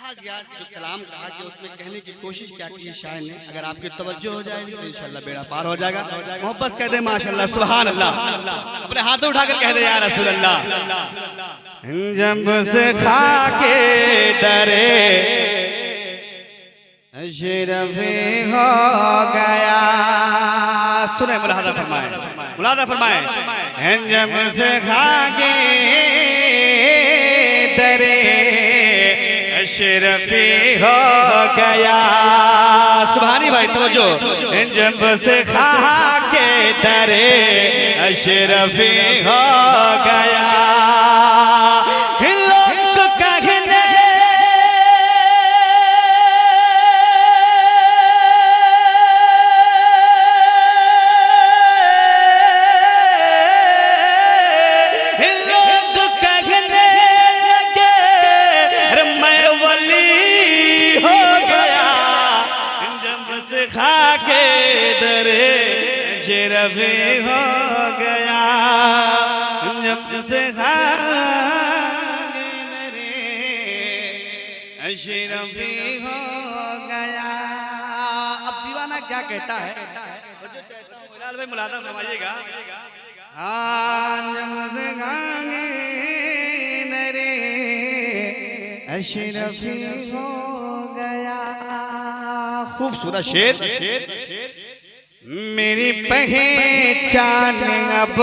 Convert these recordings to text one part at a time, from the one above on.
कहा गया, जो कलाम कहा गया उसमें कहने की कोशिश क्या की शायर ने, अगर आपकी तवज्जो हो जाएगी तो इंशाल्लाह बेड़ा पार हो जाएगा। मोहब्बत कह दे माशाल्लाह सुभान अल्लाह, अपने हाथों उठाकर कह दे या रसूल अल्लाह। जब से खा के डरे अशरफी हो गया, सुने मुलाहाजा फरमाए, मुलाहाजा फरमाए। जब से खा के डरे अशरफी हो गया, सुभानी भाई तवज्जो। जब से खा के डरे अशरफी हो गया, अशरफी हो गया, जब से अशरफी हो गया। अब दीवाना क्या कहता है, बिलाल भाई मुलाहाजा फरमाइएगा। अशरफी हो गया, खूबसूरत शेर। मेरी पहचान अब,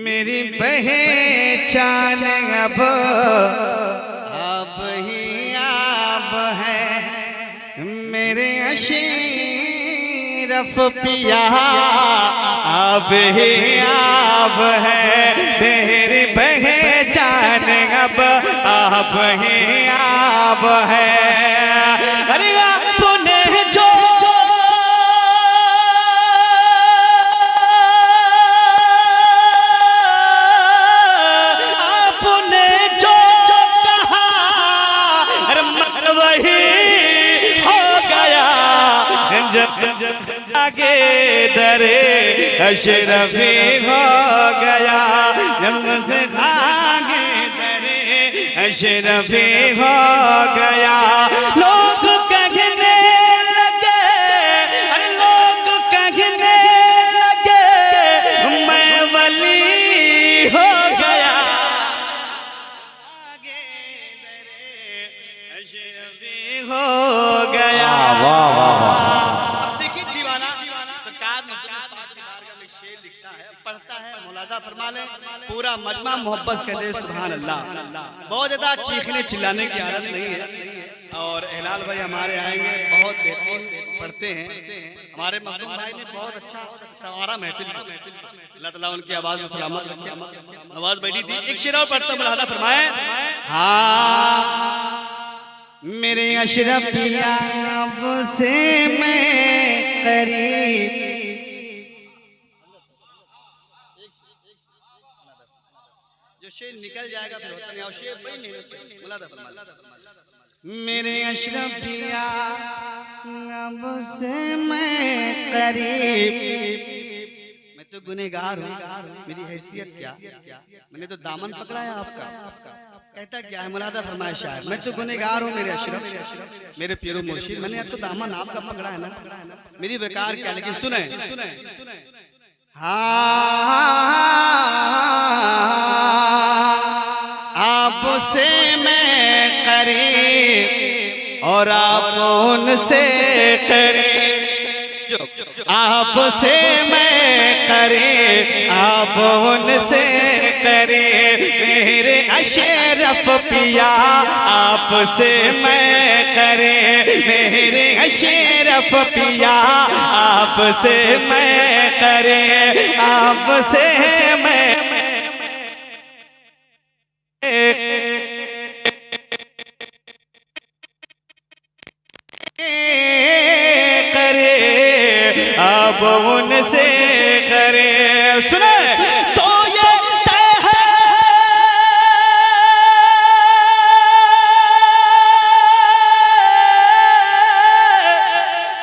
मेरी पहचान अब ही आप है, मेरे अशरफ पिया आप ही आप है, मेरी पहचान अब आप ही आप है। अरे आपने जो कहा वही हो गया, आगे डरे अशरफी हो गया, जब से आगे डरे अशरफी हो गया। लोग कहने लगे, अरे लोग कहने लगे मैं वली हो गया, आगे डरे अशरफी हो गया। वाह वाह वाह। देखिए दीवाना सरकार में शेर लिखता है, पढ़ता है, मुलाहाजा फरमा ले, पूरा मजमा मोहब्बत कह दे सुभान अल्लाह। बहुत ज्यादा चीखने चिल्लाने की आदत नहीं है। और हिलाल भाई हमारे आएंगे, बहुत बेहतरीन पढ़ते हैं, हमारे मखदूम भाई ने बहुत अच्छा सवारा महफिल, अल्लाह ताला उनकी आवाज को सलामत रखे। आवाज बैठी थी, एक शेर और पढ़ता मुलाहाजा फरमाए। हाँ मेरे अशरफ अब से मैं करीब, जो शेर निकल जाएगा फिर होता नहीं, और शेर वही नहीं मुलाहाजा फरमा। मेरे अशरफ अब से मैं करीब, मैं तो गुनहगार हूँ, मेरी हैसियत क्या, मैंने तो दामन पकड़ा है आपका। कहता क्या है मुलाहाजा फरमाया शायर, मैं तो गुनहगार हूँ मेरे अशरफ, मेरे पीरो मुर्शिद, मैंने तो दामन आपका पकड़ा है ना, मेरी बेकार क्या। लेकिन सुने आपसे मैं करीब और आप उनसे करीब, आपसे मैं करीब आप उनसे करीब, मेरे अशरफ पिया आपसे मैं करीब, मेरे अशरफ पिया आपसे मैं करीब, आपसे मैं करे अब उनसे करे। सुने तो ये तय है,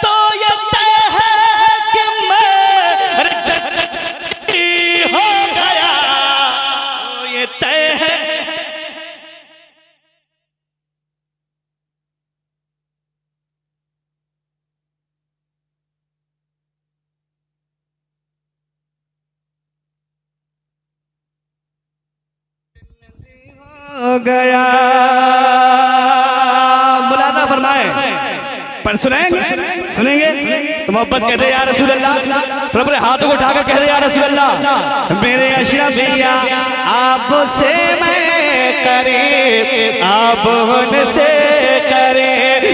तो ये तय है कि मैं हो गया, तो ये तय है पर सुनेंगे तो मोहब्बत कहते या रसूल अल्लाह, फिर अपने हाथों को उठाकर कहते या रसूल अल्लाह, मेरे अशरफिया आपसे मैं करीब, आप उनसे करे,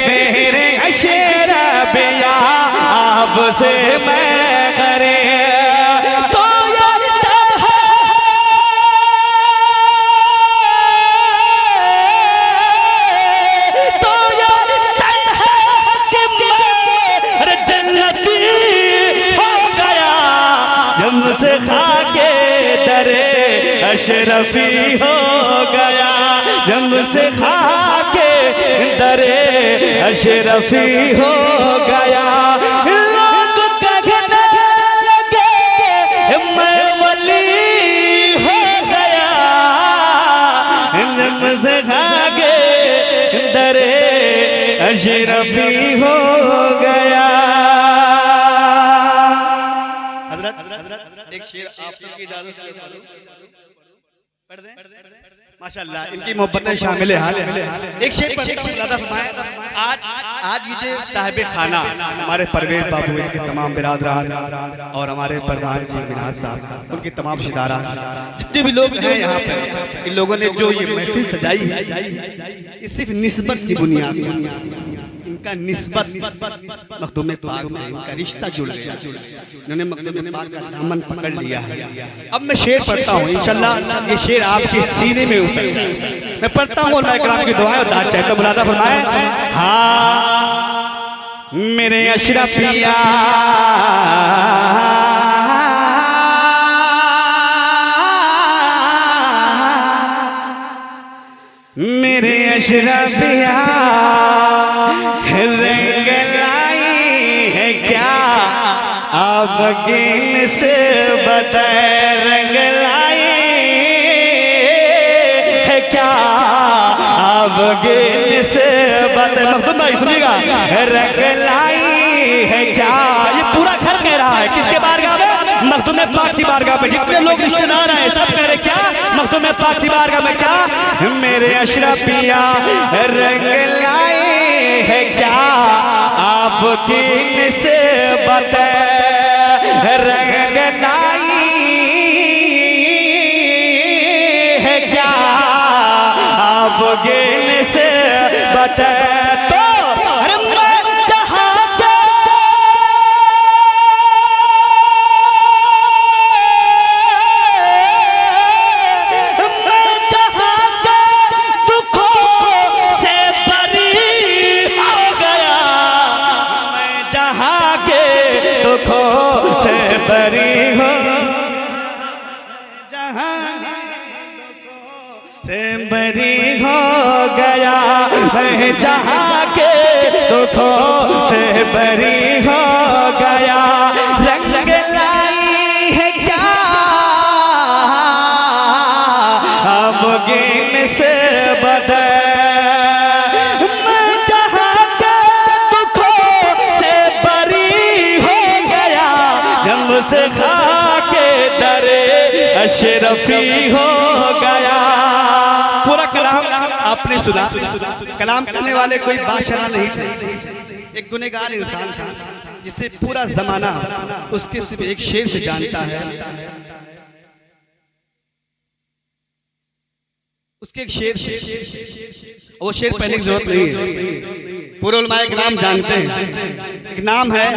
मेरे अशरफिया आपसे मैं करे। से खाके दरे अशरफी हो गया, जंग से खाके दरे अशरफी हो गया। लोग कहने लगे मैं वली हो गया, जंग से खाके दरे अशरफी हो गया। एक शेर आप सबकी इजाजत से पढ़ दें। माशाअल्लाह इनकी मोहब्बतें शामिल है। एक शेर आज ये जो साहिब खाना हमारे परवेज बाबू के तमाम बिरादरान और हमारे प्रधान जी मिनाज साहब, उनकी तमाम शिदारा जितने भी लोग हैं यहाँ पे, इन लोगों ने जो ये महफिल सजाई है ये सिर्फ निस्बत की बुनियाद, इनका निस्बत मखदूम पाक से इनका रिश्ता जुड़ गया, इन्होंने मखदूम पाक का दामन पकड़ लिया है। अब मैं शेर पढ़ता हूँ, इंशाल्लाह ये शेर आपके सीने में उतर, मैं पढ़ता हूँ, अल्लाह कराम की दुआएं और दाद चाहे तो मुरादा फरमाए। हाँ मेरे अशरफिया मेरे अशरफिया रंग लाई है क्या आप गिन से बताए, रंग लाई है क्या आप गिन से बताए। मखदूम भाई सुनिएगा, रंग लाई है क्या, ये पूरा घर कह रहा है किसके बारगाह में, मखदूम पाक की बारगाह पे। जितने लोग रिश्तेदार आए सब कह रहे क्या, मखदूम पाक की बारगाह में क्या, मेरे अशरफिया रंग लाई है क्या आप किन से बताए, रंग लाई है क्या आप किन से बताए। तो बरी हो जहां से बरी हो गया, मैं जहां के दुखों से बरी हो गया। रंग लाई है क्या अब गिन से बताए, मैं जहां के दुखों से बरी हो गया, जंग से खाके दरे अशरफी हो गया। पूरा कलाम आपने सुना, कलाम करने वाले कोई बादशाह नहीं थे, एक गुनहगार इंसान था जिसे पूरा जमाना उसके सिर्फ एक शेर से जानता है। उसके एक शेर, वो शेर पहले की जरूरत नहीं है, पूरे उलमाए एक नाम जानते हैं। एक नाम है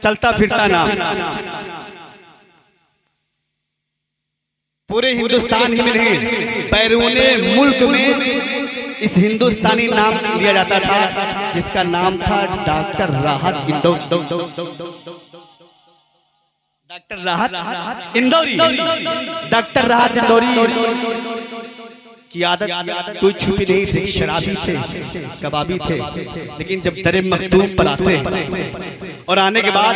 चलता फिरता नाम, पूरे हिंदुस्तान ही में नहीं बैरूने मुल्क में इस हिंदुस्तानी नाम लिया जाता था जिसका नाम था डॉक्टर राहत इंदौरी। डॉक्टर राहत इंदौरी, डॉक्टर राहत इंदौरी की आदत कोई छुपी नहीं थी, शराबी थे, कबाबी थे, लेकिन जब दरे मखदूम पर आते और आने के बाद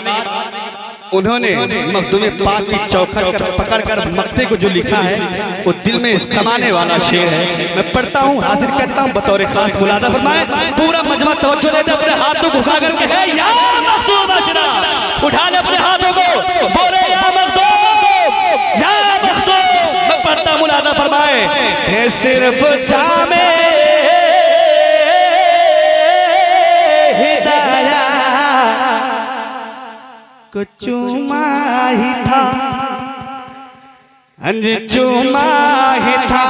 उन्होंने मखदूम पाक की चौखट पकड़कर मक्ते को जो लिखा है वो दिल में समाने वाला शेर है। मैं पढ़ता हूँ, हाजिर करता हूँ बतौर खास, मुलादा फरमाए। पूरा मजमा तवज्जो देते अपने हाथों को उठा करके है या मखदूम अशरफ, उठा ले अपने हाथों को, बोले या मखदूम, या मखदूम। मैं पढ़ता हूँ, मुलादा फरमाए। सिर्फ जामे को चूमा ही था, चूमा ही था,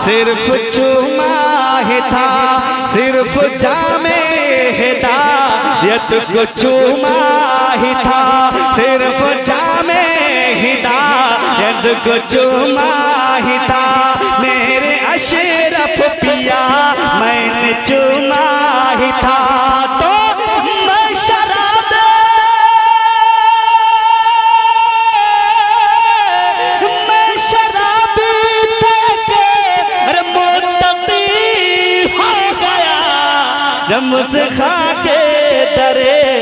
सिर्फ चूमा ही था, सिर्फ जामे हिदायत को चूमा ही था, सिर्फ जामे हिदायत को चूमा ही था। मेरे अशरफ पिया मैंने चूमा ही था। तो मैं शराब जब मुझसे खा के डरे